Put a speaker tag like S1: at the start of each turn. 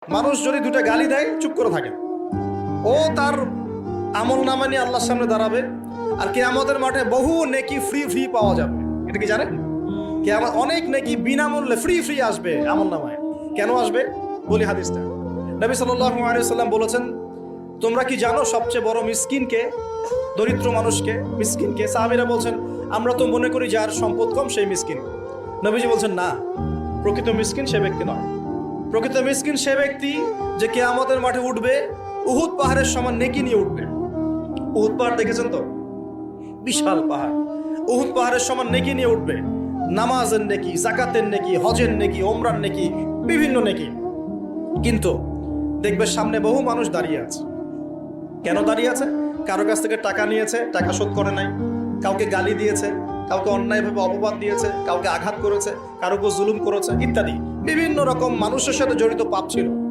S1: মানুষ যদি দুটা গালি দেয় চুপ করে থাকে, ও তার আমল নামা নিয়ে আল্লাহর সামনে দাঁড়াবে, আর কিয়ামতের মাঠে বহু নেকি ফ্রি ফ্রি পাওয়া যাবে। এটা কি জানেন? কিয়ামত অনেক নেকি বিনামূল্যে ফ্রি ফ্রি আসবে আমল নামায়। কেন আসবে বলি হাদিসটা। নবী সাল্লাল্লাহু আলাইহি ওয়াসাল্লাম বলেছেন, তোমরা কি জানো সবচেয়ে বড় মিসকিনকে, দরিদ্র মানুষকে, মিসকিনকে? সাহাবীরা বলছেন, আমরা তো মনে করি যার সম্পদ কম সেই মিসকিন। নবীজি বলছেন, না, প্রকৃত মিসকিন সে ব্যক্তি নয়। প্রকৃত মিসকিন সে ব্যক্তি যে কিয়ামতের মাঠে উঠবে উহুদ পাহাড়ের সমান নেকি নিয়ে উঠবে। উহুদ পাহাড় দেখেছেন তো? বিশাল পাহাড়। উহুদ পাহাড়ের সমান নেকি নিয়ে উঠবে। নামাজের নেকি, যাকাতের নেকি, হজের নেকি, ওমরার নেকি, বিভিন্ন নেকি। কিন্তু দেখবে সামনে বহু মানুষ দাঁড়িয়ে আছে। কেন দাঁড়িয়ে আছে? কারো কাছ থেকে টাকা নিয়েছে, টাকা শোধ করে নাই, কাউকে গালি দিয়েছে, কাউকে অন্যায়ভাবে অপবাদ দিয়েছে, কাউকে আঘাত করেছে, কারো উপর জুলুম করেছে ইত্যাদি। বিভিন্ন রকম মানুষের সাথে জড়িত পাপ ছিল।